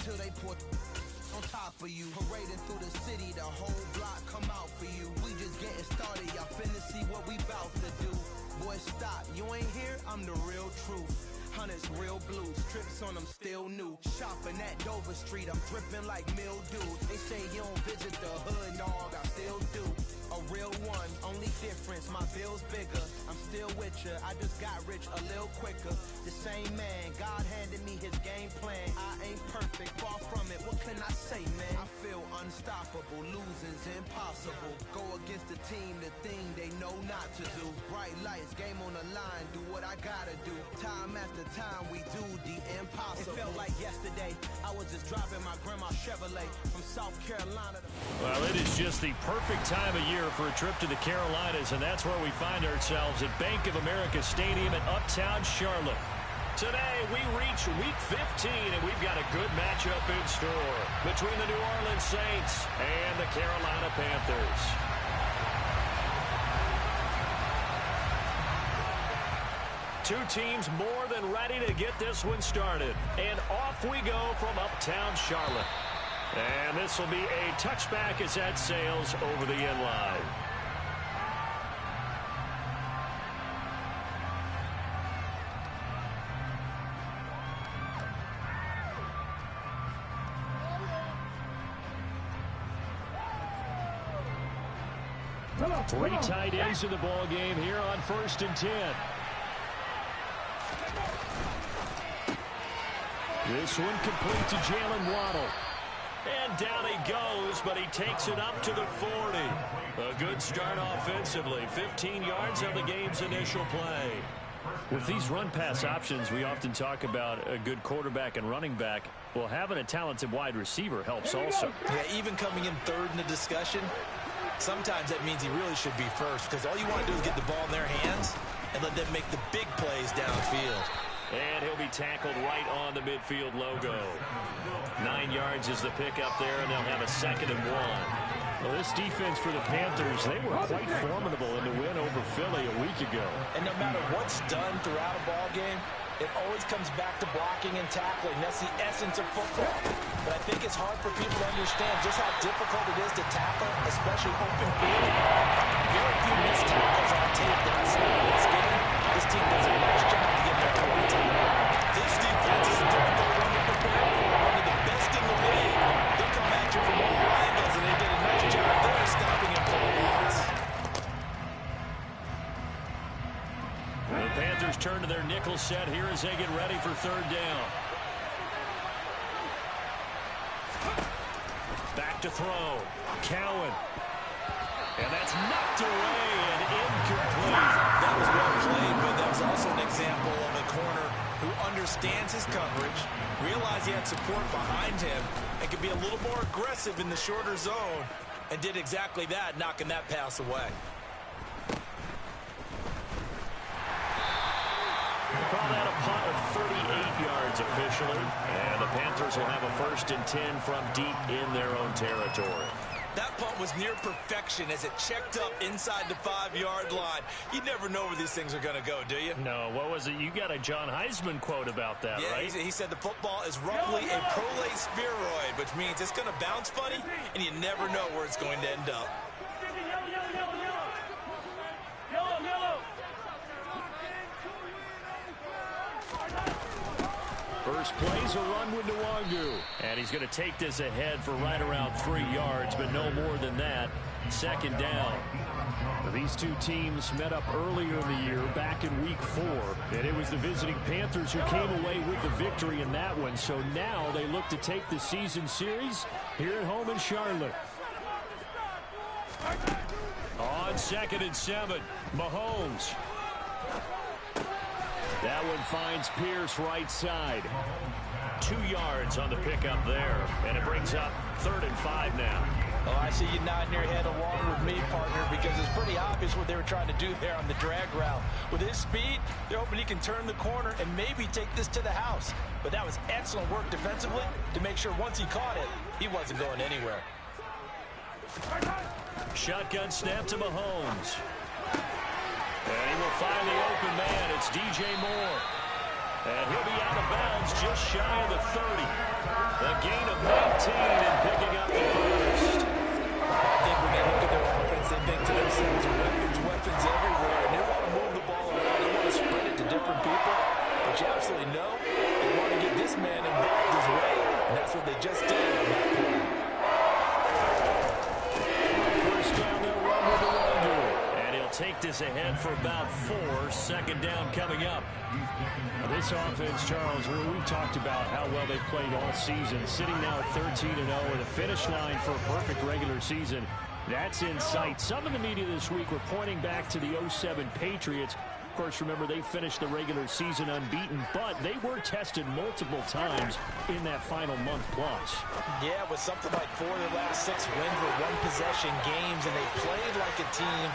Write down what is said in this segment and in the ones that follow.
till they pour on top of you. Parading through the city, the whole block come out for you. We just getting started, y'all finna see what we bout to do. Boy, stop, you ain't here, I'm the real truth. Hunters, real blues, trips on them still new. Shopping at Dover Street, I'm dripping like mildew. They say you don't visit the hood, dog, I still do. A real one, only difference, my bill's bigger. I'm still with ya, I just got rich a little quicker. The same man, God handed me his game plan. I ain't perfect, far from it, what can I say, man? I feel unstoppable, losing's impossible. Go against the team, the thing they know not to do. Bright lights, game on the line, do what I gotta do. Time after time, we do the impossible. It felt like yesterday, I was just driving my grandma's Chevrolet from South Carolina to... Well, it is just the perfect time of year for a trip to the Carolinas, and that's where we find ourselves at Bank of America Stadium in Uptown Charlotte. Today, we reach Week 15, and we've got a good matchup in store between the New Orleans Saints and the Carolina Panthers. Two teams more than ready to get this one started. And off we go from Uptown Charlotte. And this will be a touchback as that sails over the end line. Three tight ends in the ball game here on 1st and 10. This one complete to Jalen Waddle. And down he goes, but he takes it up to the 40. A good start offensively. 15 yards on the game's initial play. With these run-pass options, we often talk about a good quarterback and running back. Well, having a talented wide receiver helps also. Yeah, even coming in third in the discussion, sometimes that means he really should be first, because all you want to do is get the ball in their hands and let them make the big plays downfield. And he'll be tackled right on the midfield logo. 9 yards is the pickup there, and they'll have a 2nd and 1. Well, this defense for the Panthers, they were quite formidable in the win over Philly a week ago. And no matter what's done throughout a ball game, it always comes back to blocking and tackling. That's the essence of football. But I think it's hard for people to understand just how difficult it is to tackle, especially open field. Very few missed tackles on tape that I see in this game. This team does a nice job to get their points on. This defense is a difficult one to prepare for. One of the best in the league. They'll come at you from all angles, and they did a nice job there stopping him for a loss. The Panthers turn to their nickel set here as they get ready for 3rd down. Back to throw. Cowan. And that's knocked away and incomplete. That was well played, but that was also an example of a corner who understands his coverage, realized he had support behind him, and could be a little more aggressive in the shorter zone, and did exactly that, knocking that pass away. Call that a punt of 38 yards officially. And the Panthers will have a 1st and 10 from deep in their own territory. That punt was near perfection as it checked up inside the 5-yard line. You never know where these things are going to go, do you? No, what was it? You got a John Heisman quote about that, right? Yeah, he said the football is roughly a prolate spheroid, which means it's going to bounce funny, and you never know where it's going to end up. First play's a run with Nwangu. And he's going to take this ahead for right around 3 yards, but no more than that. 2nd down. These two teams met up earlier in the year, back in Week 4. And it was the visiting Panthers who came away with the victory in that one. So now they look to take the season series here at home in Charlotte. On 2nd and 7, Mahomes. That one finds Pierce right side. 2 yards on the pickup there. And it brings up 3rd and 5 now. Oh, I see you nodding your head along with me, partner, because it's pretty obvious what they were trying to do there on the drag route. With his speed, they're hoping he can turn the corner and maybe take this to the house. But that was excellent work defensively to make sure once he caught it, he wasn't going anywhere. Shotgun snap to Mahomes. And he will find the open man. It's DJ Moore. And he'll be out of bounds runs just shy of the 30. A gain of 19 and picking up the first. I think when they look at their offense, they think to themselves, weapons everywhere. And they want to move the ball around. They want to spread it to different people. But you absolutely know they want to get this man involved as well. And that's what they just did on that play. First down, they'll run with the Wandu. And he'll take this ahead for about 4. Second down coming up. This offense, Charles, we've talked about how well they played all season, sitting now at 13-0 with a finish line for a perfect regular season. That's in sight. Some of the media this week were pointing back to the 07 Patriots. Of course, remember, they finished the regular season unbeaten, but they were tested multiple times in that final month plus. Yeah, with something like 4 of their last 6 wins were one-possession games, and they played like a team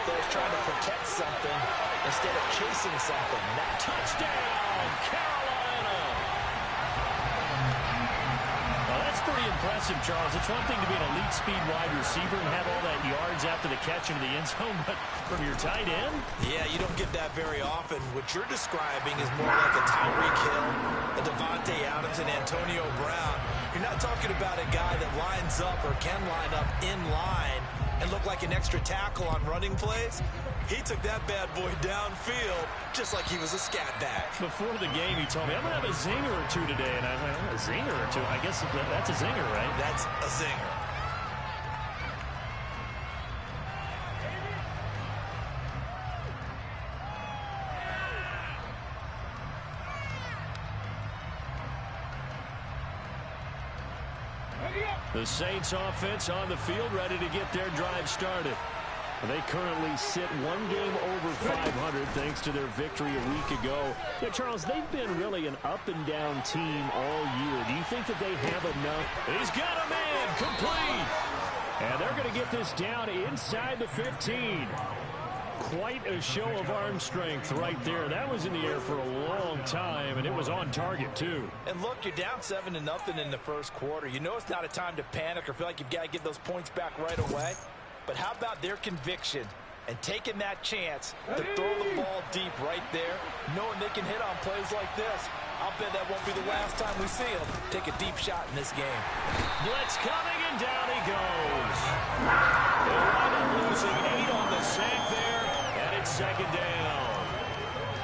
that was trying to protect something instead of chasing something. And that touchdown, Carolina! Well, that's pretty impressive, Charles. It's one thing to be an elite speed wide receiver and have all that yards after the catch into the end zone, but from your tight end? Yeah, you don't get that very often. What you're describing is more like a Tyreek Hill, a Devontae Adams, and Antonio Brown. You're not talking about a guy that lines up or can line up in line and look like an extra tackle on running plays. He took that bad boy downfield just like he was a scat back. Before the game, he told me, I'm going to have a zinger or two today. And I was like, a zinger or two? I guess that's a zinger, right? That's a zinger. The Saints offense on the field, ready to get their drive started. They currently sit 1 game over 500 thanks to their victory a week ago. Yeah, Charles, they've been really an up-and-down team all year. Do you think that they have enough? He's got a man, complete. And they're going to get this down inside the 15. Quite a show of arm strength right there. That was in the air for a long time, and it was on target, too. And look, you're down 7-0 in the first quarter. You know it's not a time to panic or feel like you've got to get those points back right away. But how about their conviction and taking that chance to throw the ball deep right there, knowing they can hit on plays like this? I'll bet that won't be the last time we see them take a deep shot in this game. Blitz coming, and down he goes. They wind up losing 8 on the sack there, and it's second down.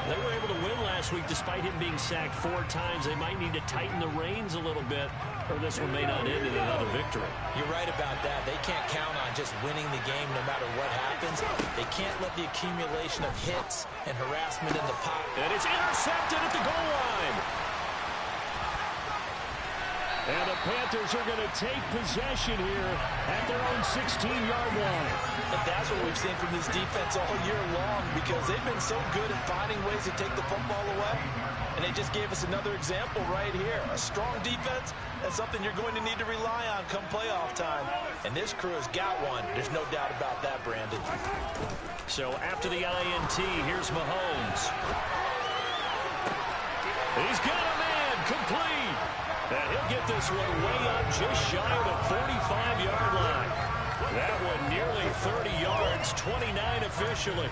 They were able to win last week despite him being sacked 4 times. They might need to tighten the reins a little bit, or this one may not end in another victory. You're right about that. They can't count on just winning the game no matter what happens. They can't let the accumulation of hits and harassment in the pocket. And it's intercepted at the goal line. And the Panthers are going to take possession here at their own 16-yard line. And that's what we've seen from this defense all year long, because they've been so good at finding ways to take the football away. And they just gave us another example right here. A strong defense, that's something you're going to need to rely on come playoff time. And this crew has got one. There's no doubt about that, Brandon. So after the INT, here's Mahomes. He's got a man, complete. And he'll get this one way up just shy of the 45-yard line. That one nearly 30 yards, 29 officially.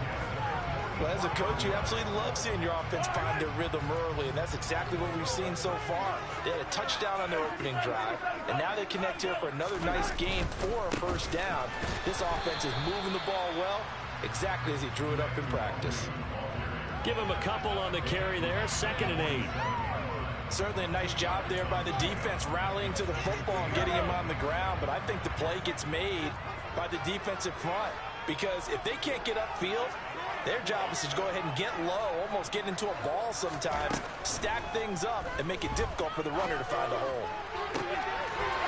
Well, as a coach, you absolutely love seeing your offense find their rhythm early, and that's exactly what we've seen so far. They had a touchdown on their opening drive, and now they connect here for another nice game for a first down. This offense is moving the ball well, exactly as he drew it up in practice. Give him a couple on the carry there, 2nd and 8. Certainly a nice job there by the defense rallying to the football and getting him on the ground, but I think the play gets made by the defensive front, because if they can't get upfield, their job is to go ahead and get low, almost get into a ball sometimes, stack things up, and make it difficult for the runner to find a hole.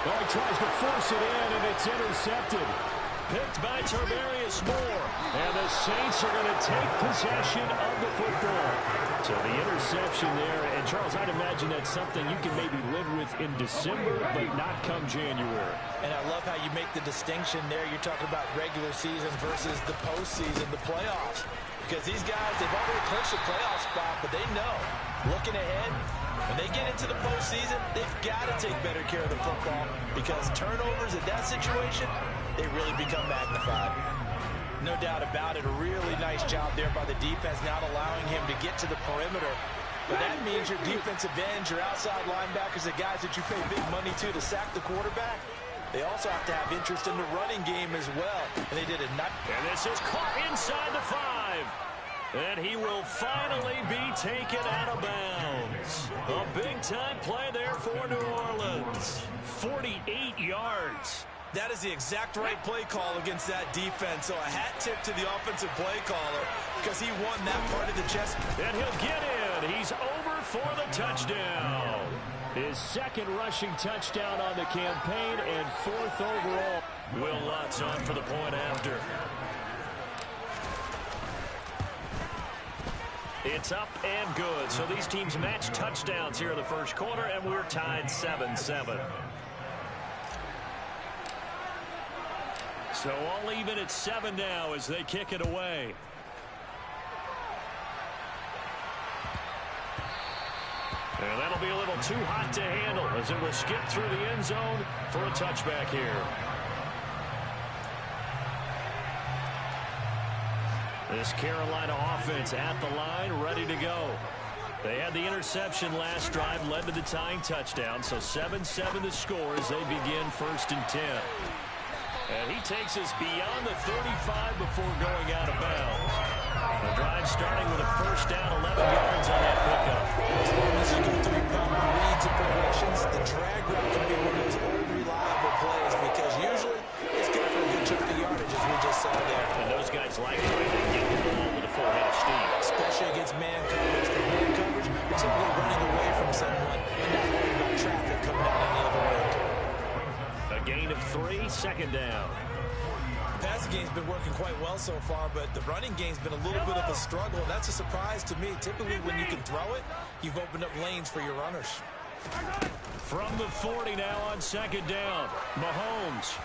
Well, he tries to force it in, and it's intercepted. Picked by Tarvarius Moore. And the Saints are going to take possession of the football. So the interception there, and Charles, I'd imagine that's something you can maybe live with in December, but not come January. And I love how you make the distinction there. You're talking about regular season versus the postseason, the playoffs. Because these guys, they've already clinched a playoff spot, but they know, looking ahead, when they get into the postseason, they've got to take better care of the football, because turnovers in that situation, they really become magnified. No doubt about it. A really nice job there by the defense, not allowing him to get to the perimeter but that means your defensive ends, your outside linebackers, the guys that you pay big money to sack the quarterback, they also have to have interest in the running game as well. And they did it. And this is caught inside the 5. And he will finally be taken out of bounds. A big-time play there for New Orleans. 48 yards. That is the exact right play call against that defense. So a hat tip to the offensive play caller because he won that part of the chess. And he'll get in. He's over for the touchdown. His second rushing touchdown on the campaign and 4th overall. Will Lutz on for the point after. It's up and good. So these teams match touchdowns here in the first quarter, and we're tied 7-7. So all even at 7 now as they kick it away. And that'll be a little too hot to handle as it will skip through the end zone for a touchback here. This Carolina offense at the line, ready to go. They had the interception last drive, led to the tying touchdown, so 7-7 the score as they begin 1st and 10. And he takes us beyond the 35 before going out of bounds. The drive starting with a first down, 11 yards on that pickup. As long as you go through proper reads and progressions, the drag route can be one of those old reliable plays because usually it's good for a good chunk of yardage as we just saw there. And those guys like it when they get the ball with a full head of steam. Especially against man coverage. For man coverage, you're simply running away from someone and not worrying about traffic coming out on the other end. A gain of 3, 2nd down. The passing game's been working quite well so far, but the running game's been a little bit of a struggle, and that's a surprise to me. Typically, when you can throw it, you've opened up lanes for your runners. From the 40 now on 2nd down, Mahomes.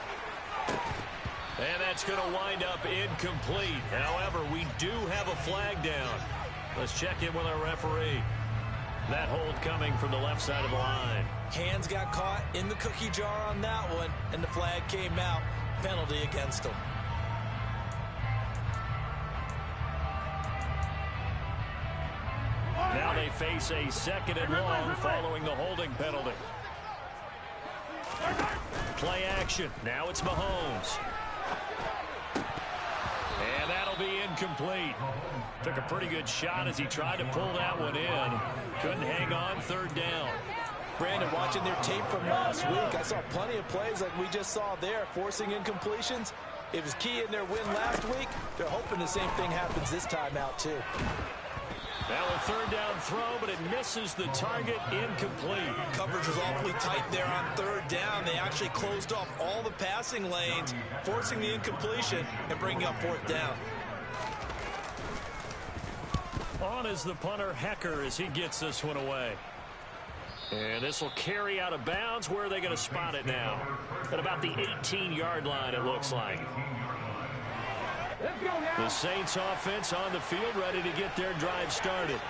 And that's going to wind up incomplete. However, we do have a flag down. Let's check in with our referee. That hold coming from the left side of the line. Hands got caught in the cookie jar on that one, and the flag came out. Penalty against him. Now they face a 2nd and long following the holding penalty. Play action. Now it's Mahomes. And that'll be incomplete. Took a pretty good shot as he tried to pull that one in. Couldn't hang on, 3rd down. Brandon, watching their tape from last week, I saw plenty of plays like we just saw there, forcing incompletions. It was key in their win last week. They're hoping the same thing happens this time out, too. Now a 3rd down throw, but it misses the target, incomplete. Coverage was awfully tight there on 3rd down. They actually closed off all the passing lanes, forcing the incompletion and bringing up 4th down. On is the punter, Hecker, as he gets this one away. And this will carry out of bounds. Where are they going to spot it now? At about the 18-yard line, it looks like. The Saints offense on the field, ready to get their drive started.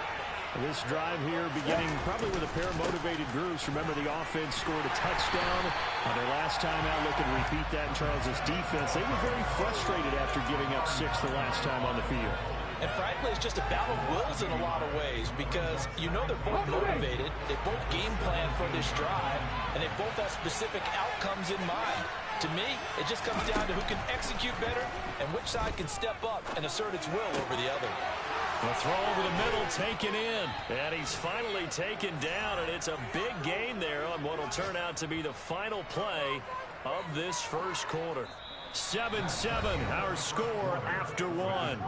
This drive here beginning probably with a pair of motivated groups. Remember, the offense scored a touchdown on their last time out. Looking to repeat that in Charles's defense. They were very frustrated after giving up 6 the last time on the field. And frankly, it's just a battle of wills in a lot of ways because you know they're both motivated. They both game plan for this drive, and they both have specific outcomes in mind. To me, it just comes down to who can execute better and which side can step up and assert its will over the other. The throw over the middle taken in. And he's finally taken down, and it's a big gain there on what will turn out to be the final play of this first quarter. 7-7, our score after 1.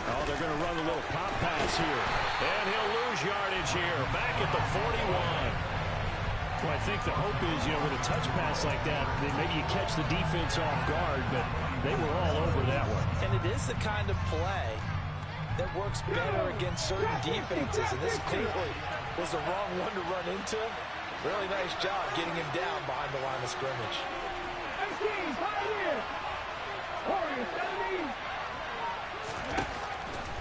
Oh, they're going to run a little pop pass here. And he'll lose yardage here. Back at the 41. Well, I think the hope is, with a touch pass like that, that maybe you catch the defense off guard, but they were all over that one. And it is the kind of play that works better against certain defenses. And this clearly was the wrong one to run into. Really nice job getting him down behind the line of scrimmage.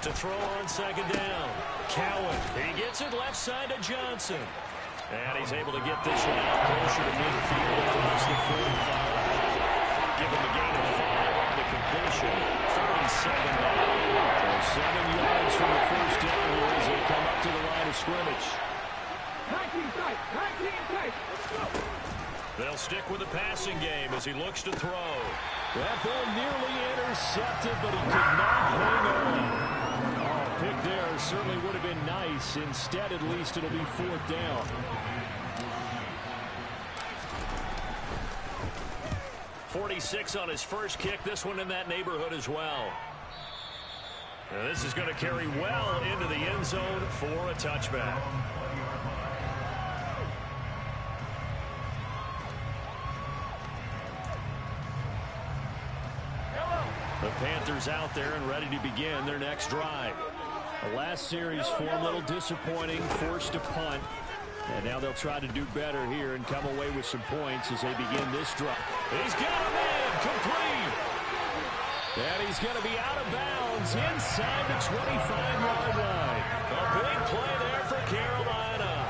To throw on second down. Cowan. He gets it left side to Johnson. And he's able to get this one out closer to midfield across the 45. Give him a gain of 5 on the completion. 37 now. So 7 yards from the first down here as they come up to the line of scrimmage. They'll stick with the passing game as he looks to throw. That ball nearly intercepted, but he could not hang on. Pick there certainly would have been nice. Instead, at least, it'll be 4th down. .46 on his first kick. This one in that neighborhood as well. And this is going to carry well into the end zone for a touchback. The Panthers out there and ready to begin their next drive. The last series for a little disappointing, forced a punt. And now they'll try to do better here and come away with some points as they begin this drive. He's got a man complete. And he's going to be out of bounds inside the 25-yard line. A big play there for Carolina.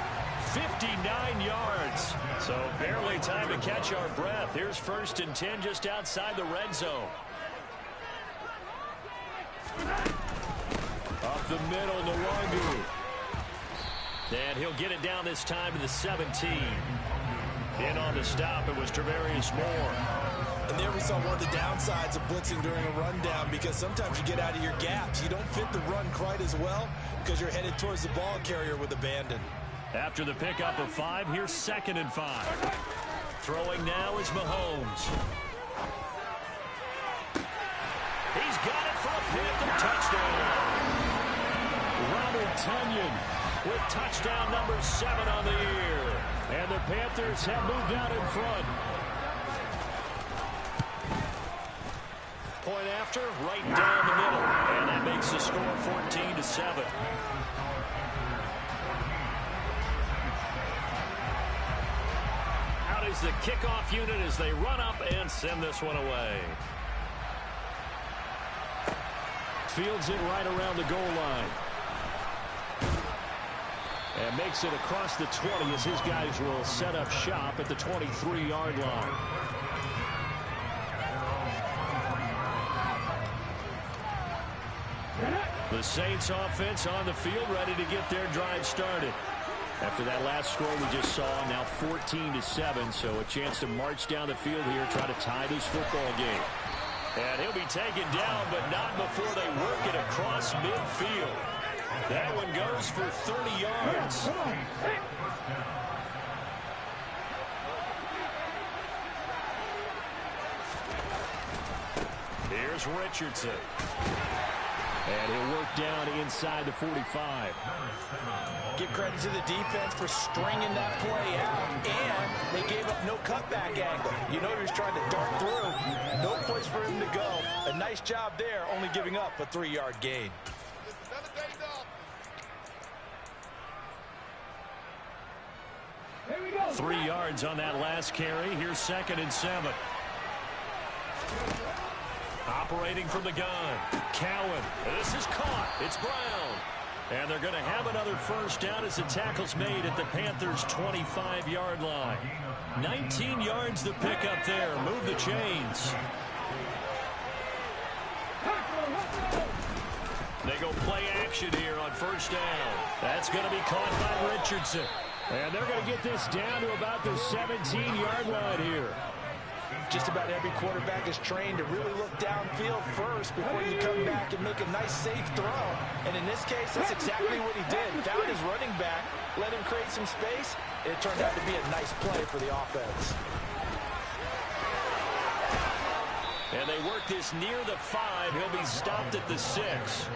59 yards. So barely time to catch our breath. Here's 1st and 10 just outside the red zone. Up the middle, Nwangu. And he'll get it down this time to the 17. In on the stop, it was Travarius Moore. And there we saw one of the downsides of blitzing during a rundown, because sometimes you get out of your gaps. You don't fit the run quite as well because you're headed towards the ball carrier with abandon. After the pickup of 5, here's 2nd and 5. Throwing now is Mahomes. He's got it for a Panther touchdown. Robert Tonyan with touchdown number 7 on the year. And the Panthers have moved out in front. Point after, right down the middle. And that makes the score 14-7. Out is the kickoff unit as they run up and send this one away. Fields it right around the goal line. And makes it across the 20 as his guys will set up shop at the 23-yard line. The Saints offense on the field ready to get their drive started. After that last score we just saw, now 14-7, so a chance to march down the field here, try to tie this football game. And he'll be taken down, but not before they work it across midfield. That one goes for 30 yards. Here's Richardson. And he'll work down inside the 45. Give credit to the defense for stringing that play out, and they gave up no cutback angle. You know he was trying to dart through. No place for him to go. A nice job there, only giving up a 3-yard gain. 3 yards on that last carry. Here's 2nd and 7. Operating from the gun. Cowan. This is caught. It's Brown. And they're going to have another first down as the tackle's made at the Panthers' 25-yard line. 19 yards the pickup there. Move the chains. They go play action here on first down. That's going to be caught by Richardson. And they're going to get this down to about the 17-yard line here. Just about every quarterback is trained to really look downfield first before you come back and make a nice, safe throw. And in this case, that's exactly what he did. Found his running back, let him create some space, and it turned out to be a nice play for the offense. And they work this near the 5. He'll be stopped at the 6.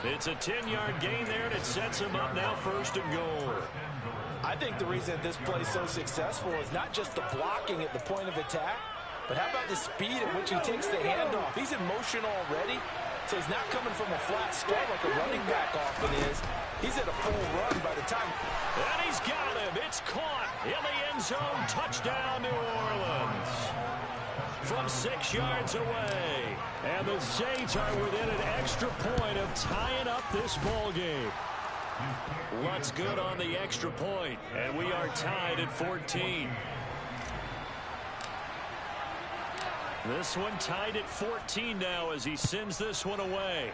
It's a 10-yard gain there, and it sets him up now 1st and goal. I think the reason this play is so successful is not just the blocking at the point of attack, but how about the speed at which he takes the handoff? He's in motion already, so he's not coming from a flat start like a running back often is. He's at a full run by the time. And he's got him. It's caught in the end zone. Touchdown, New Orleans. from 6 yards away. And the Saints are within an extra point of tying up this ball game. Lutt's good on the extra point, and we are tied at 14. This one tied at 14 now as he sends this one away.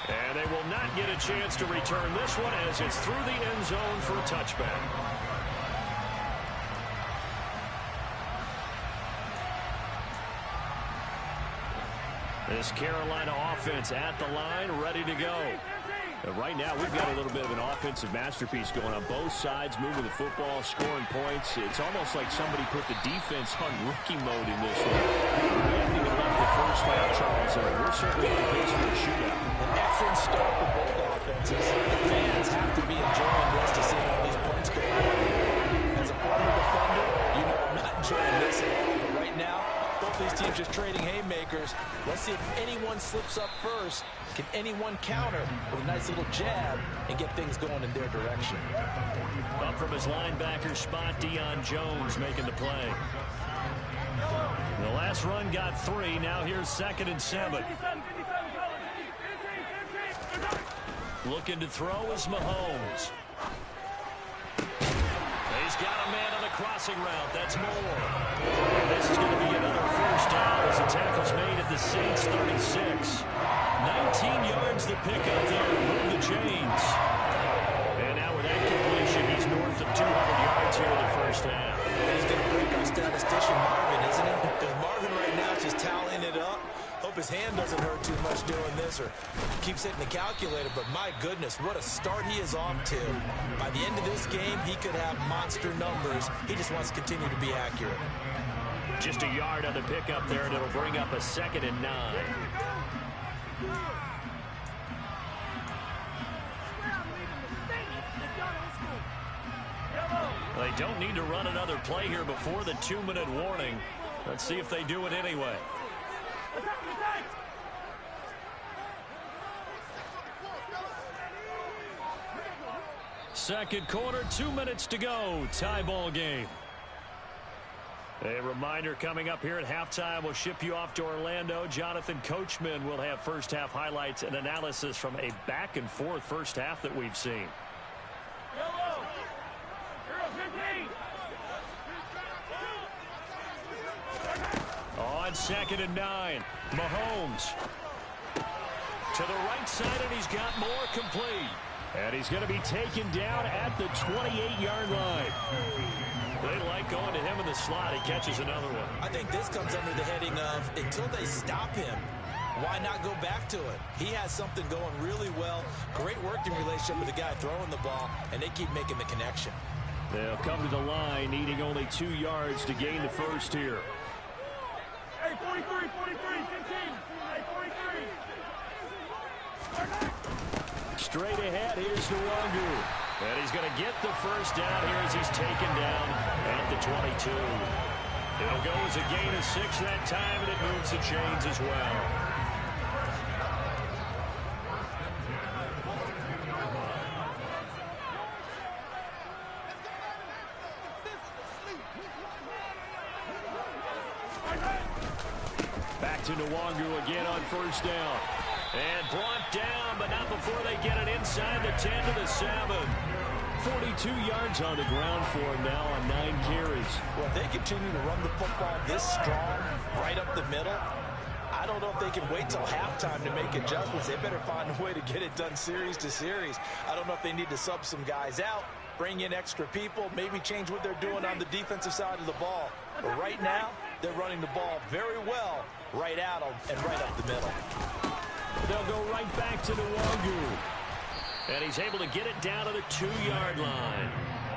And they will not get a chance to return this one as it's through the end zone for a touchback. This Carolina offense at the line, ready to go. Right now, we've got a little bit of an offensive masterpiece going on both sides, moving the football, scoring points. It's almost like somebody put the defense on rookie mode in this one. We haven't even left the first half, Charles, and we're certainly at the pace for a shootout. An excellent start for both offenses. The fans have to be enjoying this to see all these points go on. As a former defender, you know I'm not enjoying this at all. But right now, both these teams just trading haymakers. Let's see if anyone slips up first. Can anyone counter with a nice little jab and get things going in their direction? Up from his linebacker spot, Deion Jones making the play. The last run got 3. Now here's 2nd and 7. Looking to throw is Mahomes. He's got a man on the crossing route. That's Moore. And this is going to be another first down as the tackle's made at the Saints 36. 19 yards the pickup there. Move the chains. And now with that completion, he's north of 200 yards here in the first half. And he's going to break our statistician Marvin, isn't he? Because Marvin right now is just tallying it up. Hope his hand doesn't hurt too much doing this or keeps hitting the calculator. But my goodness, what a start he is off to. By the end of this game, he could have monster numbers. He just wants to continue to be accurate. Just a yard on the pickup there, and it'll bring up a 2nd and 9. They don't need to run another play here before the 2-minute warning. Let's see if they do it anyway. Second quarter, 2 minutes to go. Tie ball game. A reminder coming up here at halftime. We'll ship you off to Orlando. Jonathan Coachman will have first half highlights and analysis from a back and forth first half that we've seen. On 2nd and 9, Mahomes to the right side, and he's got more complete. And he's going to be taken down at the 28-yard line. They like going to him in the slot. He catches another one. I think this comes under the heading of until they stop him, why not go back to it? He has something going really well. Great working relationship with the guy throwing the ball, and they keep making the connection. They'll come to the line, needing only 2 yards to gain the first here. Hey, 43, 15. Hey, 43. Straight ahead, here's Nwangu. And he's going to get the first down here as he's taken down at the 22. It'll go as a gain of 6 that time, and it moves the chains as well. Back to Nwangu again on first down. And brought down, but not before they get it inside the 10 to the 7. 42 yards on the ground for him now on 9 carries. Well, if they continue to run the football this strong, right up the middle, I don't know if they can wait till halftime to make adjustments. They better find a way to get it done series to series. I don't know if they need to sub some guys out, bring in extra people, maybe change what they're doing on the defensive side of the ball. But right now, they're running the ball very well right out and right up the middle. They'll go right back to Nwangu. And he's able to get it down to the 2-yard line.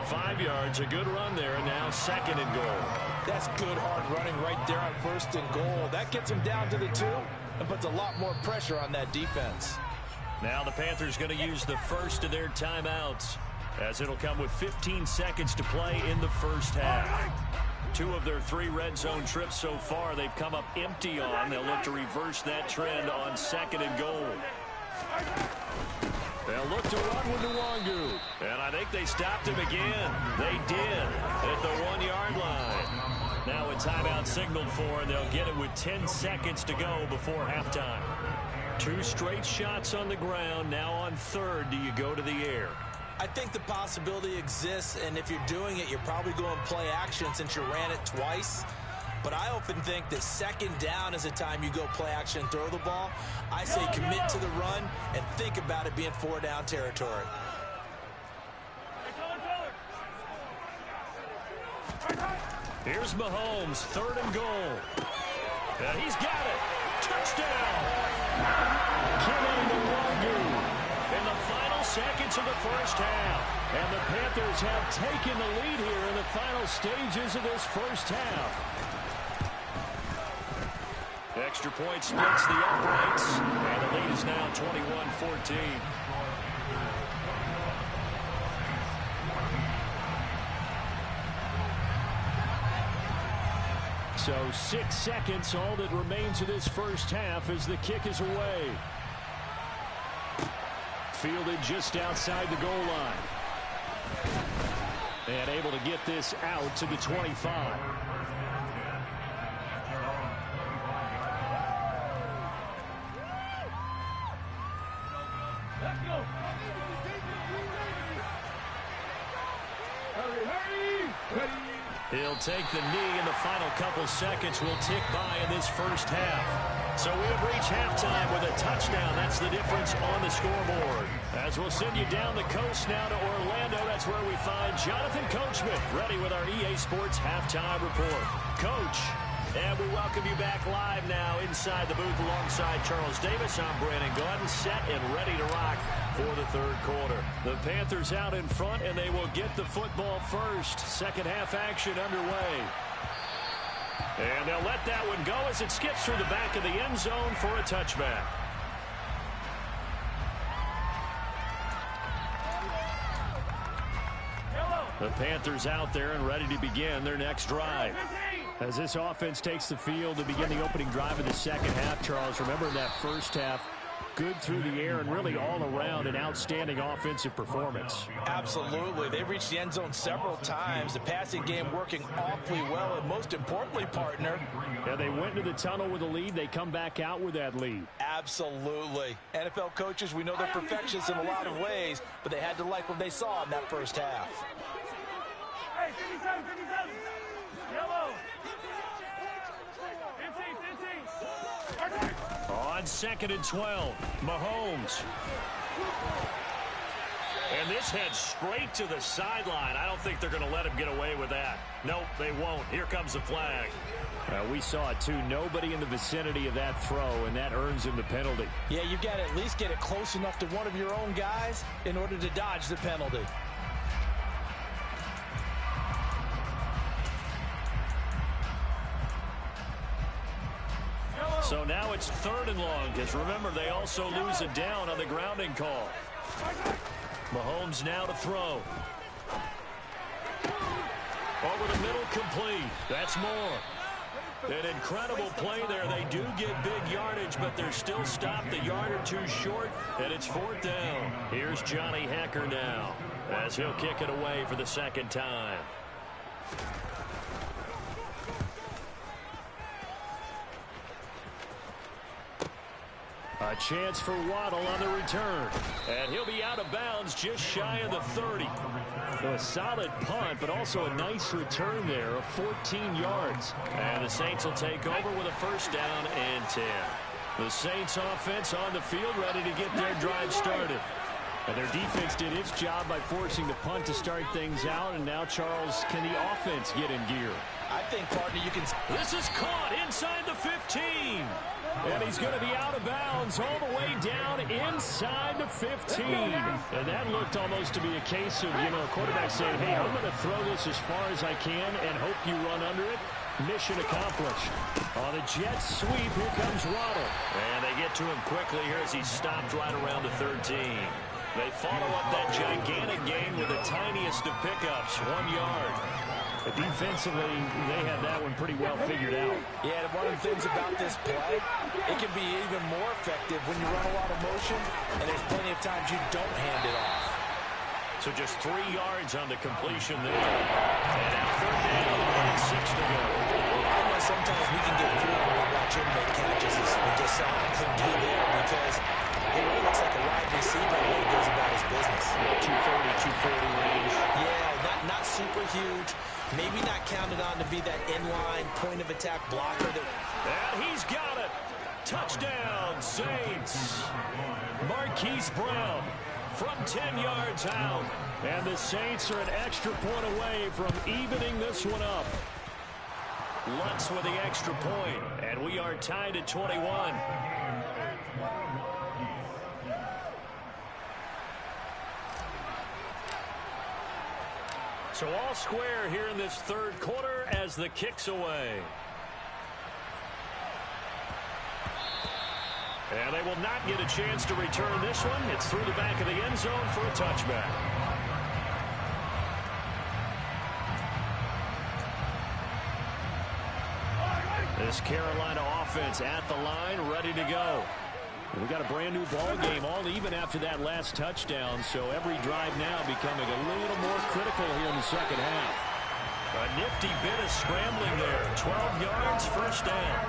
5 yards, a good run there, and now 2nd and goal. That's good hard running right there on 1st and goal. That gets him down to the 2 and puts a lot more pressure on that defense. Now the Panthers going to use the first of their timeouts, as it'll come with 15 seconds to play in the first half. 2 of their 3 red zone trips so far they've come up empty on. They'll look to reverse that trend on 2nd and goal. They'll look to run with Nwangu. And I think they stopped him again. They did at the 1-yard line. Now a timeout signaled for, and they'll get it with 10 seconds to go before halftime. 2 straight shots on the ground. Now on third, do you go to the air? I think the possibility exists, and if you're doing it, you're probably going play action since you ran it twice. But I often think that second down is the time you go play action and throw the ball. I say commit to the run and think about it being 4-down territory. Here's Mahomes, third and goal. And he's got it. Touchdown. Kennedy Nwangu in the final seconds of the first half. And the Panthers have taken the lead here in the final stages of this first half. Extra point splits the uprights, and the lead is now 21-14. So 6 seconds, all that remains of this first half as the kick is away. Fielded just outside the goal line. And able to get this out to the 25. He'll take the knee, and the final couple seconds will tick by in this first half. So we have reached halftime with a touchdown. That's the difference on the scoreboard. As we'll send you down the coast now to Orlando, that's where we find Jonathan Coachman, ready with our EA Sports Halftime Report. Coach, and we welcome you back live now inside the booth alongside Charles Davis. I'm Brandon Gordon, set and ready to rock for the third quarter. The Panthers out in front, and they will get the football first. Second half action underway. And they'll let that one go as it skips through the back of the end zone for a touchback. The Panthers out there and ready to begin their next drive. As this offense takes the field to begin the opening drive of the second half, Charles, remember in that first half, good through the air and really all around an outstanding offensive performance. Absolutely. They've reached the end zone several times. The passing game working awfully well, and most importantly, partner. Yeah, they went into the tunnel with a lead. They come back out with that lead. Absolutely. NFL coaches, we know they're perfectionists in a lot of ways, but they had to like what they saw in that first half. Hey, 57, 57. Yellow. 15, 15. On 2nd and 12, Mahomes. And this heads straight to the sideline. I don't think they're going to let him get away with that. Nope, they won't. Here comes the flag. We saw it too. Nobody in the vicinity of that throw, and that earns him the penalty. Yeah, you've got to at least get it close enough to one of your own guys in order to dodge the penalty. So now it's 3rd and long, because remember, they also lose it down on the grounding call. Mahomes now to throw. Over the middle, complete. That's more. An incredible play there. They do get big yardage, but they're still stopped a yard or two short, and it's 4th down. Here's Johnny Hekker now, as he'll kick it away for the second time. A chance for Waddle on the return. And he'll be out of bounds just shy of the 30. So a solid punt, but also a nice return there of 14 yards. And the Saints will take over with a first down and 10. The Saints offense on the field ready to get their drive started. And their defense did its job by forcing the punt to start things out. And now, Charles, can the offense get in gear? I think, partner, you can... This is caught inside the 15. And he's going to be out of bounds all the way down inside the 15. And that looked almost to be a case of, a quarterback saying, hey, I'm going to throw this as far as I can and hope you run under it. Mission accomplished. On a jet sweep, here comes Waddle. And they get to him quickly here as he's stopped right around the 13. They follow up that gigantic gain with the tiniest of pickups, 1 yard. Defensively, they had that one pretty well figured out. Yeah, one of the things about this play, it can be even more effective when you run a lot of motion, and there's plenty of times you don't hand it off. So just 3 yards on the completion there. And now third down and 6 to go. I know sometimes we can get through when we watch him make catches. We just saw him do there because he really looks like a wide receiver when he goes about his business. 230, 240 range. Yeah, not super huge. Maybe not counted on to be that inline point-of-attack blocker. And he's got it. Touchdown, Saints. Marquise Brown from 10 yards out. And the Saints are an extra point away from evening this one up. Lutz with the extra point, and we are tied at 21. So all square here in this third quarter as the kick's away. And they will not get a chance to return this one. It's through the back of the end zone for a touchback. This Carolina offense at the line, ready to go. We got a brand new ball game, all even after that last touchdown, so every drive now becoming a little more critical here in the second half. A nifty bit of scrambling there. 12 yards, first down.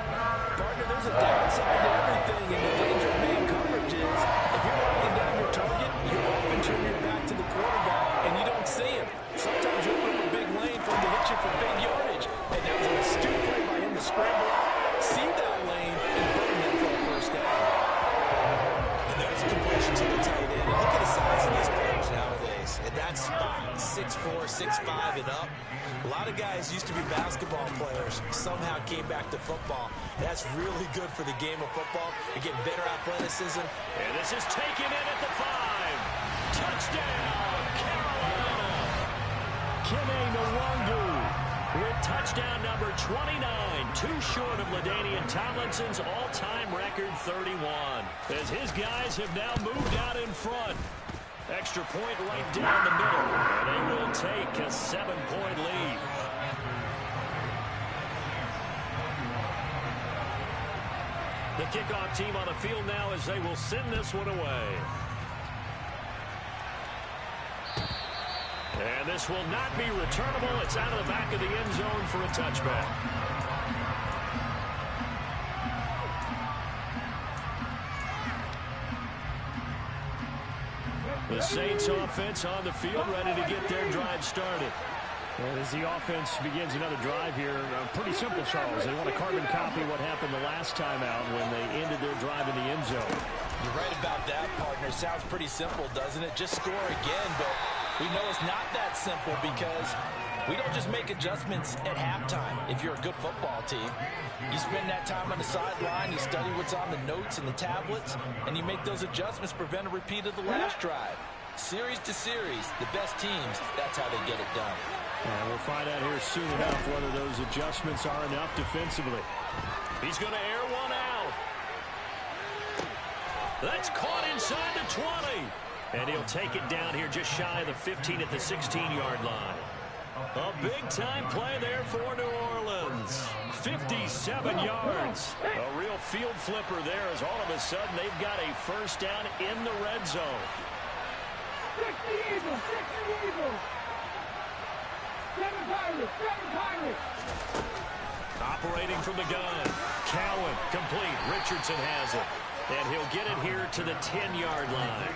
Partner, there's a downside to everything, and the danger of man coverage is if you're locking down your target, you're open, turn your back to the quarterback, and you don't see him. Sometimes you open up a big lane for him to hit you for big yardage, and that was an astute play by him to scramble out, see that lane, and burn them for a first down. And there's a completion to the tight end. And look at the size of these players nowadays. At that spot, 6'4", 6'5", and up. A lot of guys used to be basketball players, somehow came back to football. That's really good for the game of football. You're getting better athleticism. And this is taken in at the 5. Touchdown, Carolina. Kene Nwangu with touchdown number 29, too short of LaDainian Tomlinson's all-time record 31. As his guys have now moved out in front. Extra point right down the middle, and they will take a 7-point lead. The kickoff team on the field now as they will send this one away. And this will not be returnable. It's out of the back of the end zone for a touchback. The Saints offense on the field, ready to get their drive started. And as the offense begins another drive here, pretty simple, Charles. They want to carbon copy what happened the last time out when they ended their drive in the end zone. You're right about that, partner. Sounds pretty simple, doesn't it? Just score again, but we know it's not that simple because we don't just make adjustments at halftime if you're a good football team. You spend that time on the sideline, you study what's on the notes and the tablets, and you make those adjustments to prevent a repeat of the last drive. Series to series, the best teams, that's how they get it done. And we'll find out here soon enough whether those adjustments are enough defensively. He's going to air one out. That's caught inside the 20. And he'll take it down here just shy of the 15 at the 16-yard line. A big-time play there for New Orleans. 57 yards. A real field flipper there as all of a sudden they've got a first down in the red zone. 60 Eagles, 60 Eagles. 7 Pirates, 7 Pirates. Operating from the gun. Cowan complete. Richardson has it. And he'll get it here to the 10-yard line.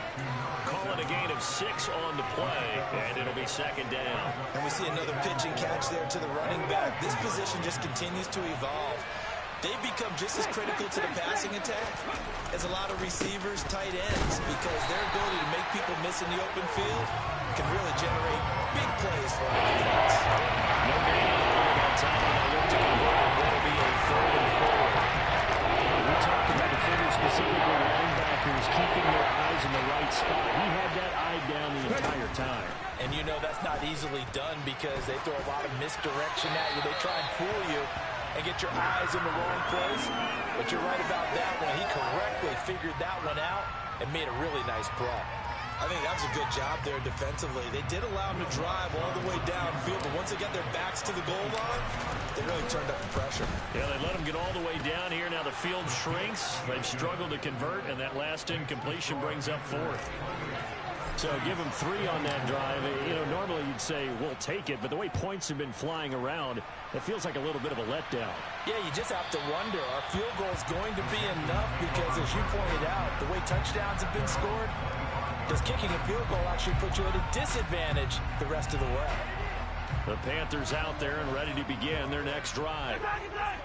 Call it a gain of 6 on the play, and it'll be second down. And we see another pitch and catch there to the running back. This position just continues to evolve. They've become just as critical to the passing attack as a lot of receivers, tight ends, because their ability to make people miss in the open field can really generate big plays for our defense. No gain on that time when they look to convert it. That'll be a 3rd and 4. We talked about defenders, specifically linebackers, keeping their eyes in the right spot. He had that eye down the entire time. And you know that's not easily done because they throw a lot of misdirection at you. They try and fool you and get your eyes in the wrong place. But you're right about that one. He correctly figured that one out and made a really nice play. I think that was a good job there defensively. They did allow them to drive all the way downfield, but once they got their backs to the goal line, they really turned up the pressure. Yeah, they let them get all the way down here. Now the field shrinks. They've struggled to convert, and that last incompletion brings up fourth. So give them 3 on that drive. You know, normally you'd say, we'll take it, but the way points have been flying around, it feels like a little bit of a letdown. Yeah, you just have to wonder, are field goals going to be enough? Because as you pointed out, the way touchdowns have been scored, does kicking a field goal actually put you at a disadvantage the rest of the way? The Panthers out there and ready to begin their next drive.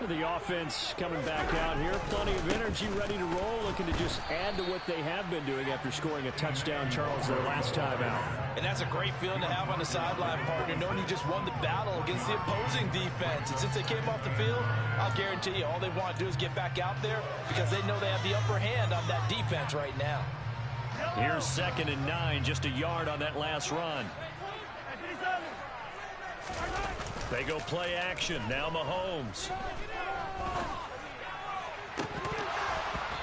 The offense coming back out here. Plenty of energy, ready to roll, looking to just add to what they have been doing after scoring a touchdown, Charles, their last time out. And that's a great feeling to have on the sideline, partner, knowing you just won the battle against the opposing defense. And since they came off the field, I'll guarantee you all they want to do is get back out there because they know they have the upper hand on that defense right now. Here's 2nd and 9, just a yard on that last run. They go play action. Now Mahomes.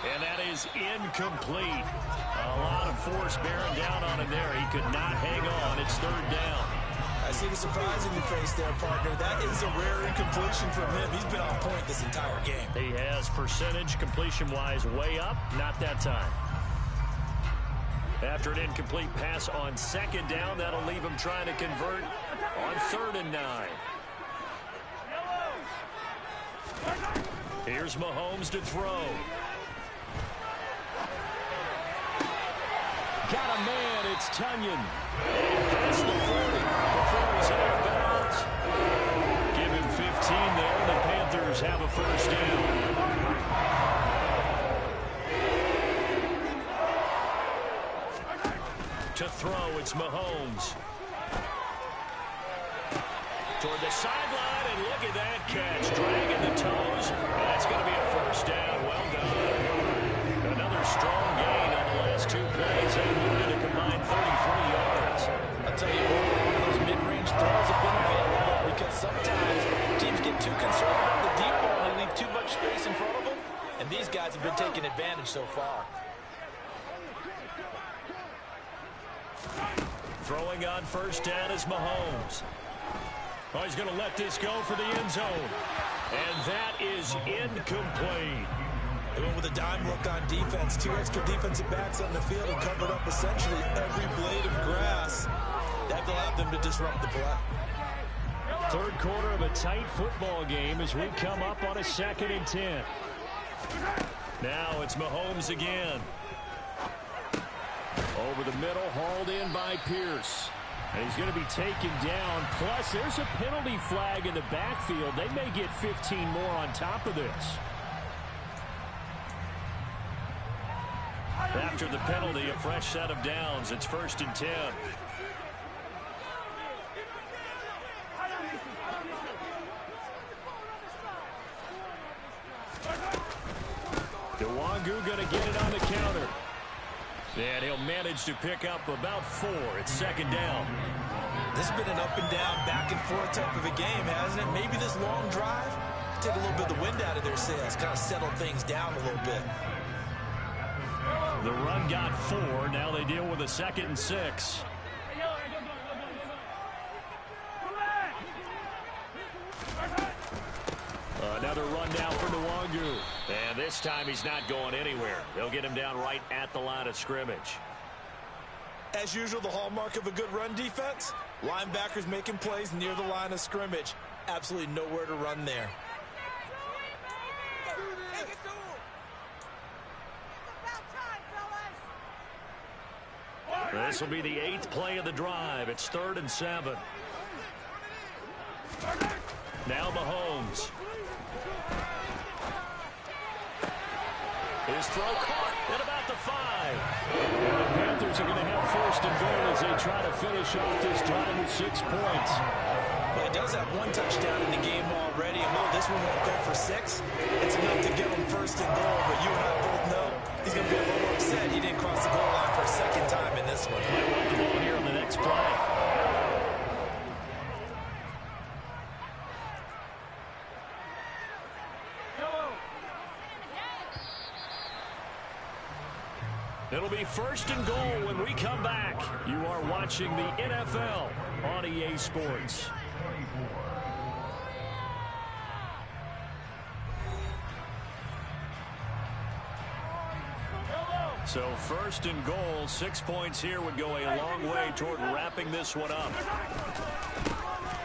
And that is incomplete. A lot of force bearing down on him there. He could not hang on. It's 3rd down. I see the surprise in your face there, partner. That is a rare incompletion from him. He's been on point this entire game. He has percentage completion-wise way up. Not that time. After an incomplete pass on 2nd down, that'll leave him trying to convert on 3rd and 9. Here's Mahomes to throw. Got a man, it's Tunyon. Past the 40 before he's out of bounds. Give him 15 there. The Panthers have a 1st down. To throw, it's Mahomes. Toward the sideline, and look at that catch. Dragging the toes. That's going to be a 1st down. Well done. Another strong gain on the last 2 plays. They moved it a combined 33 yards. I'll tell you what, those mid-range throws have been available because sometimes teams get too concerned about the deep ball and they leave too much space in front of them. And these guys have been taking advantage so far. Throwing on 1st down is Mahomes. Oh, he's going to let this go for the end zone. And that is incomplete. They went with a dime look on defense. 2 extra defensive backs on the field and covered up essentially every blade of grass. That allowed them to disrupt the play. 3rd quarter of a tight football game as we come up on a 2nd and 10. Now it's Mahomes again. Over the middle, hauled in by Pierce. And he's going to be taken down. Plus, there's a penalty flag in the backfield. They may get 15 more on top of this. After the penalty, a fresh set of downs. It's 1st and 10. Nwangu going to get it on the counter. And he'll manage to pick up about 4. It's 2nd down. This has been an up and down, back and forth type of a game, hasn't it? Maybe this long drive take a little bit of the wind out of their sails, kind of settle things down a little bit. The run got 4. Now they deal with a 2nd and 6. Another run down for Nwangu. And this time he's not going anywhere. They'll get him down right at the line of scrimmage. As usual, the hallmark of a good run defense, linebackers making plays near the line of scrimmage. Absolutely nowhere to run there. This will be the 8th play of the drive. It's 3rd and 7. Now Mahomes. His throw caught at about the 5. And the Panthers are going to have 1st and goal as they try to finish off this drive with 6 points. Well, he does have 1 touchdown in the game already, and while this one won't go for 6, it's enough to get him 1st and goal. But you and I both know he's going to be a little upset he didn't cross the goal line for a 2nd time in this one. Might want the ball here on the next play. It'll be 1st and goal when we come back. You are watching the NFL on EA Sports. So 1st and goal, 6 points here would go a long way toward wrapping this one up.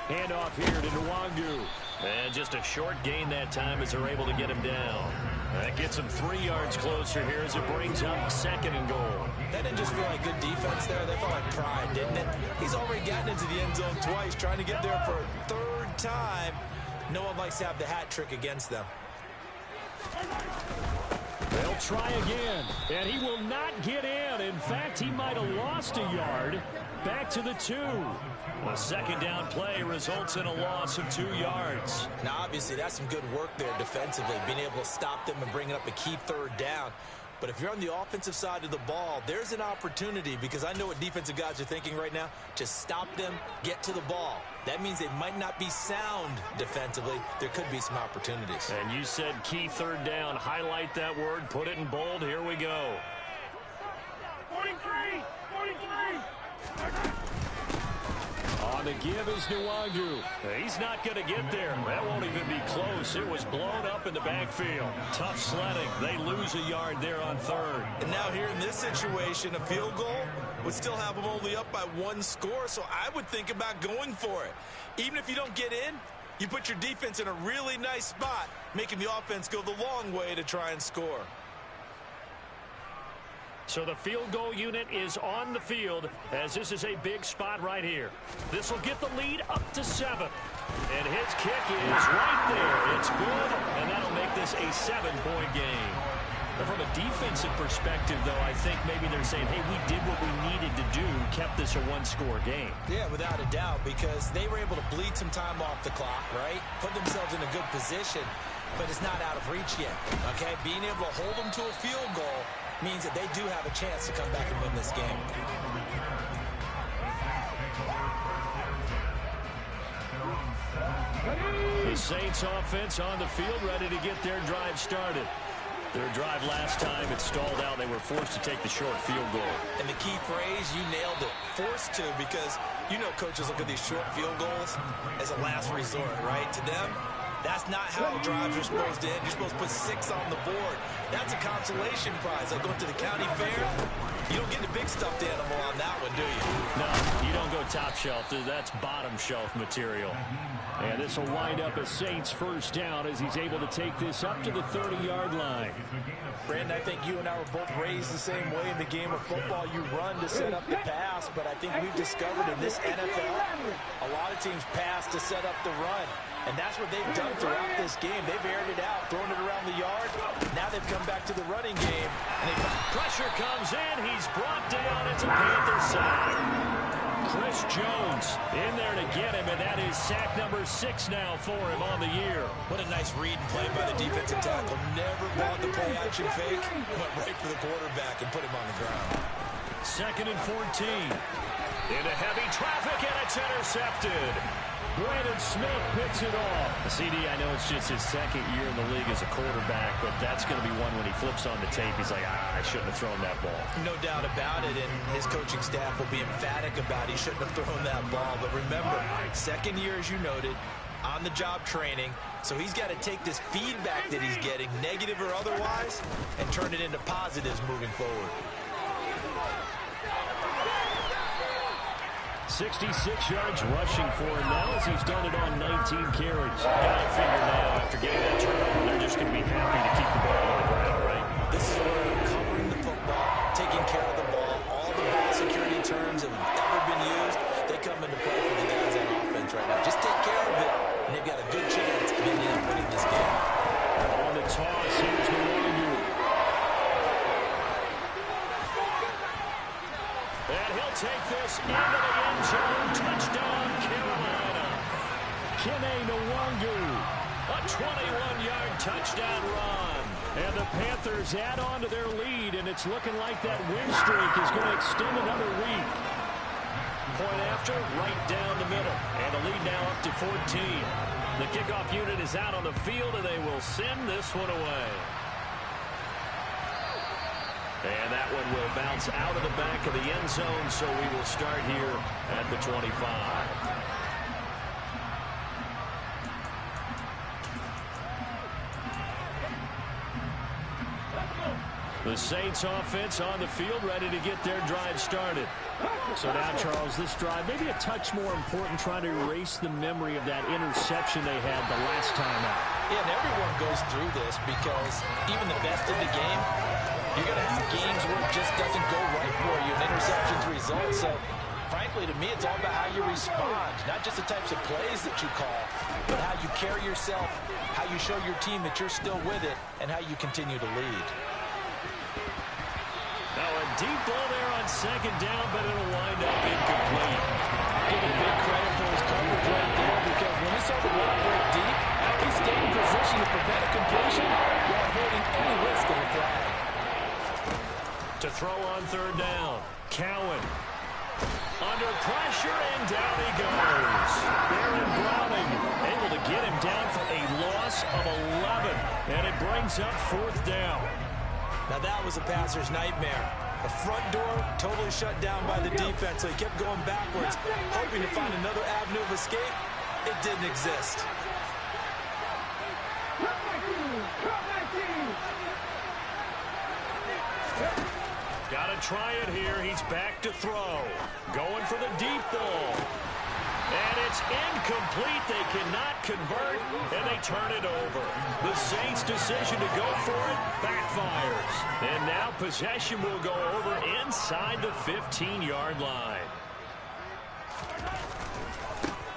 Handoff here to Nwangu. And just a short gain that time as they're able to get him down. That gets him 3 yards closer here as it brings up 2nd and goal. That didn't just feel like good defense there. That felt like pride, didn't it? He's already gotten into the end zone twice, trying to get there for a 3rd time. No one likes to have the hat trick against them. They'll try again, and he will not get in. In fact, he might have lost a yard. Back to the 2. A 2nd down play results in a loss of 2 yards. Now, obviously, that's some good work there defensively, being able to stop them and bring up a key 3rd down. But if you're on the offensive side of the ball, there's an opportunity, because I know what defensive guys are thinking right now. Just stop them, get to the ball. That means they might not be sound defensively. There could be some opportunities. And you said key 3rd down. Highlight that word. Put it in bold. Here we go. 43! On the give is Nwangu. He's not going to get there. That won't even be close. It was blown up in the backfield. Tough sledding. They lose a yard there on 3rd. And now here in this situation, a field goal would still have them only up by 1 score, so I would think about going for it. Even if you don't get in, you put your defense in a really nice spot, making the offense go the long way to try and score. So the field goal unit is on the field, as this is a big spot right here. This will get the lead up to 7. And his kick is right there. It's good, and that'll make this a 7-point game. But from a defensive perspective, though, I think maybe they're saying, hey, we did what we needed to do, kept this a 1-score game. Yeah, without a doubt, because they were able to bleed some time off the clock, right? Put themselves in a good position, but it's not out of reach yet, okay? Being able to hold them to a field goal means that they do have a chance to come back and win this game. The Saints offense on the field, ready to get their drive started. Their drive last time, it stalled out. They were forced to take the short field goal. And the key phrase, you nailed it. Forced to, because you know coaches look at these short field goals as a last resort, right? To them, that's not how drives are supposed to end. You're supposed to put 6 on the board. That's a consolation prize. Like going to the county fair, you don't get the big stuffed animal on that one, do you? No, you don't go top shelf. That's bottom shelf material. And this will wind up a Saints 1st down as he's able to take this up to the 30-yard line. Brandon, I think you and I were both raised the same way in the game of football. You run to set up the pass, but I think we've discovered in this NFL, a lot of teams pass to set up the run. And that's what they've done throughout this game. They've aired it out, thrown it around the yard. Now they've come back to the running game. And pressure comes in. He's brought down. It's a Panther sack. Chris Jones in there to get him, and that is sack number 6 now for him on the year. What a nice read and play by the defensive tackle. Never bought the play-action fake. Went right for the quarterback and put him on the ground. 2nd and 14. Into heavy traffic, and it's intercepted. Brandon Smith picks it off. CD, I know it's just his 2nd year in the league as a quarterback, but that's going to be one when he flips on the tape. He's like, I shouldn't have thrown that ball. No doubt about it, and his coaching staff will be emphatic about he shouldn't have thrown that ball. But remember, 2nd year, as you noted, on-the-job training. So he's got to take this feedback that he's getting, negative or otherwise, and turn it into positives moving forward. 66 yards rushing for him now as he's done it on 19 carries. Got to figure now, after getting that turnover, they're just going to be happy to keep the ball on the ground, right? This is where covering the football, taking care of the ball, all the ball security terms have ever been used, they come into play for the guys on offense right now. Just take care of it, and they've got a good chance of ending up winning this game. On the toss, here's Nwangu. And he'll take this into the end zone. Touchdown, Carolina. Kene Nwangu. A 21-yard touchdown run. And the Panthers add on to their lead, and it's looking like that win streak is going to extend another week. Point after, right down the middle. And the lead now up to 14. The kickoff unit is out on the field, and they will send this one away. And that one will bounce out of the back of the end zone, so we will start here at the 25. The Saints offense on the field, ready to get their drive started. So now, Charles, this drive maybe a touch more important, trying to erase the memory of that interception they had the last time out. Yeah, and everyone goes through this because even the best in the game, you're going to have games where it just doesn't go right for you, and interceptions result. So, frankly, to me, it's all about how you respond, not just the types of plays that you call, but how you carry yourself, how you show your team that you're still with it, and how you continue to lead. Now a deep ball there on second down, but it'll wind up incomplete. Give him big credit for his coverage right there, because when he saw the ball break deep, he stayed in position to prevent a completion while avoiding any risk of a flag. To throw on third down, Cowan. Under pressure, and down he goes. Baron Browning able to get him down for a loss of 11, and it brings up fourth down. Now that was a passer's nightmare. The front door totally shut down by the defense, so he kept going backwards, hoping to find another avenue of escape. It didn't exist. Got to try it here. He's back to throw. Going for the deep ball. And it's incomplete. They cannot convert, and they turn it over. The Saints' decision to go for it backfires. And now possession will go over inside the 15-yard line.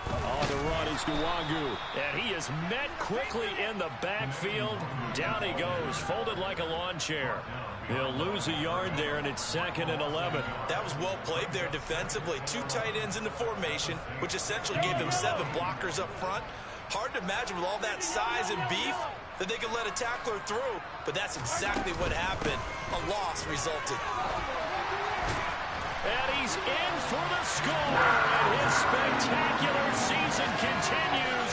On the run is Nwangu, and he is met quickly in the backfield. Down he goes, folded like a lawn chair. He'll lose a yard there, and it's 2nd and 11. That was well played there defensively. 2 tight ends in the formation, which essentially gave them 7 blockers up front. Hard to imagine with all that size and beef that they could let a tackler through, but that's exactly what happened. A loss resulted. And he's in for the score, and his spectacular season continues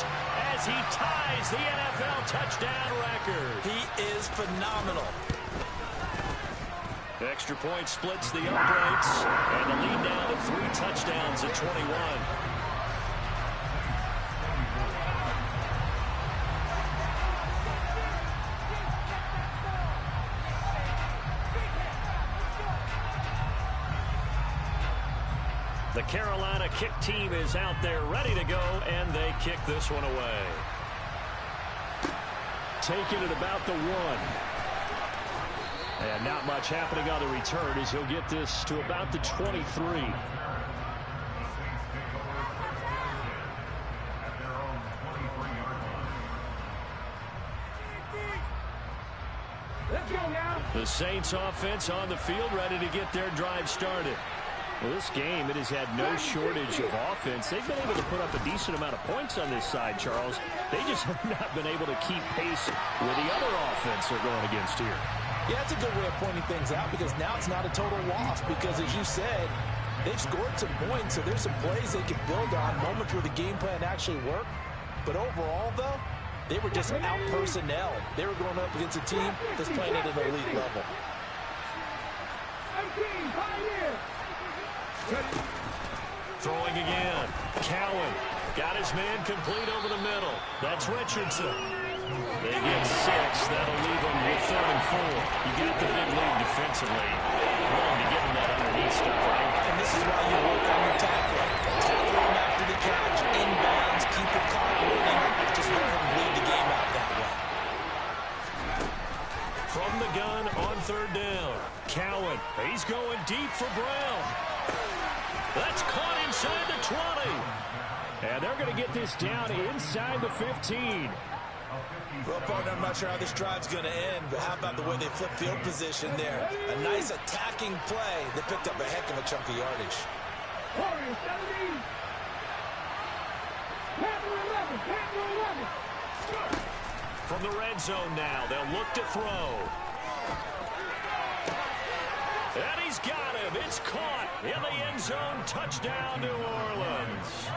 as he ties the NFL touchdown record. He is phenomenal. Extra point splits the uprights, and the lead now to 3 touchdowns at 21. The Carolina kick team is out there ready to go, and they kick this one away. Taking it about the 1. And not much happening on the return as he'll get this to about the 23. Let's go now. The Saints offense on the field ready to get their drive started. Well, this game, it has had no shortage of offense. They've been able to put up a decent amount of points on this side, Charles. They just have not been able to keep pace with the other offense they're going against here. Yeah, that's a good way of pointing things out, because now it's not a total loss, because as you said, they've scored some points, so there's some plays they can build on, moments where the game plan actually worked. But overall, though, they were just out-personnel. They were going up against a team that's playing at an elite level. Throwing again. Cowan got his man complete over the middle. That's Richardson. They get 6. That'll leave them with 3rd and 4. You got the big lead defensively. Willing to give them that underneath stuff, right? And this is why you work on your tackling. Tackle them after the catch, inbounds, keep the clock running. Just let them bleed the game out that way. From the gun on 3rd down. Cowan, he's going deep for Brown. That's caught inside the 20. And they're going to get this down inside the 15. Well, partner, I'm not sure how this drive's going to end, but how about the way they flipped field position there? A nice attacking play that picked up a heck of a chunk of yardage. From the red zone now, they'll look to throw. And he's got him. It's caught in the end zone. Touchdown, New Orleans.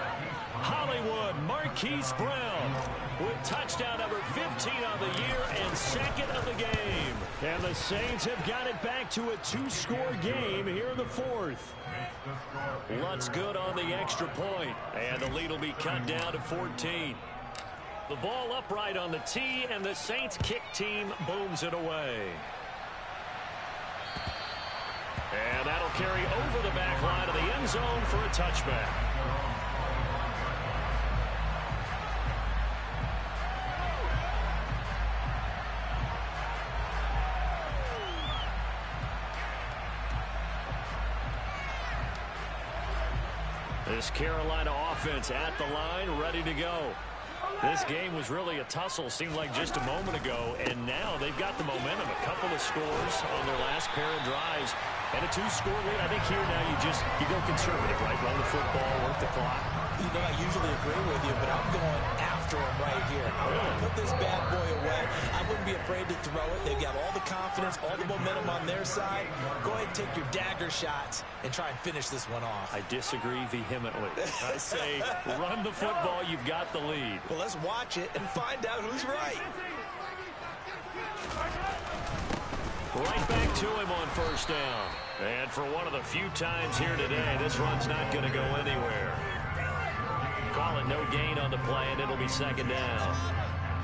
Hollywood Marquise Brown with touchdown number 15 on the year and 2nd of the game. And the Saints have got it back to a 2-score game here in the fourth. Lutt's good on the extra point, and the lead will be cut down to 14. The ball upright on the tee, and the Saints kick team booms it away. And that'll carry over the back line of the end zone for a touchback. This Carolina offense at the line, ready to go. This game was really a tussle, seemed like just a moment ago, and now they've got the momentum. A couple of scores on their last pair of drives, and a 2-score lead. I think here now you go conservative, right? Run the football, work the clock. You know, I usually agree with you, but I'm going after him right here. I want to put this bad boy away. I wouldn't be afraid to throw it. They've got all the confidence, all the momentum on their side. Go ahead and take your dagger shots and try and finish this one off. I disagree vehemently. I say run the football. You've got the lead. Well, let's watch it and find out who's right. Right back to him on first down. And for one of the few times here today, this run's not going to go anywhere. Call it no gain on the play, and it'll be second down.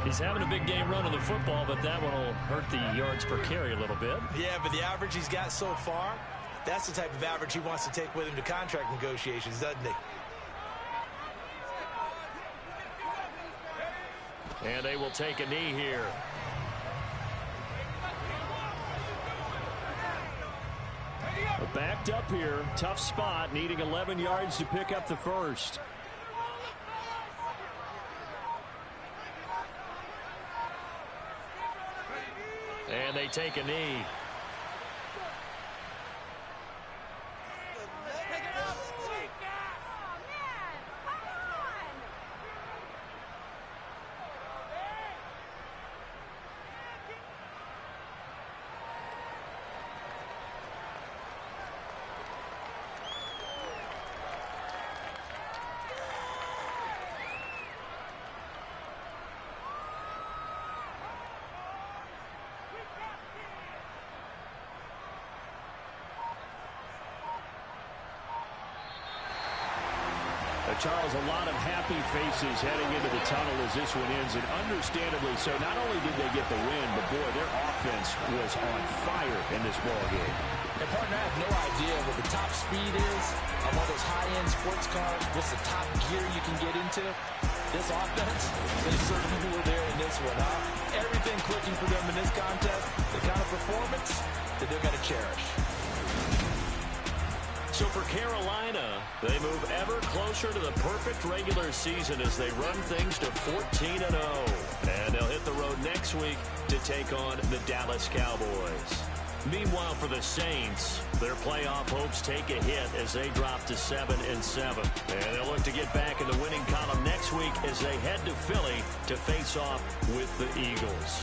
He's having a big game running the football, but that one will hurt the yards per carry a little bit. Yeah, but the average he's got so far, that's the type of average he wants to take with him to contract negotiations, doesn't he? And they will take a knee here. Backed up here, tough spot, needing 11 yards to pick up the first. And they take a knee. Charles, a lot of happy faces heading into the tunnel as this one ends, and understandably so. Not only did they get the win, but boy, their offense was on fire in this ball game. And partner, I have no idea what the top speed is on one of those high-end sports cars. What's the top gear you can get into? This offense, they certainly were there in this one. Everything clicking for them in this contest, the kind of performance that they're going to cherish. So for Carolina, they move ever closer to the perfect regular season as they run things to 14-0. And they'll hit the road next week to take on the Dallas Cowboys. Meanwhile, for the Saints, their playoff hopes take a hit as they drop to 7-7. And they'll look to get back in the winning column next week as they head to Philly to face off with the Eagles.